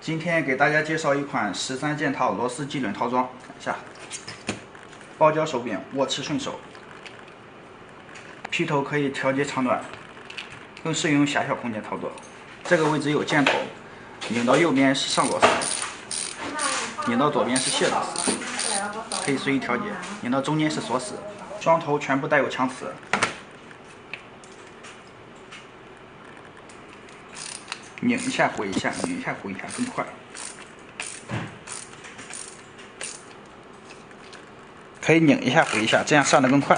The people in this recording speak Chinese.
今天给大家介绍一款13件套螺丝机轮套装，看一下，包胶手柄，握持顺手，劈头可以调节长短，更适用狭小空间操作。这个位置有箭头，拧到右边是上螺丝，拧到左边是卸螺丝，可以随意调节。拧到中间是锁死，双头全部带有枪刺。 拧一下回一下，拧一下回一下更快。可以拧一下回一下，这样上的更快。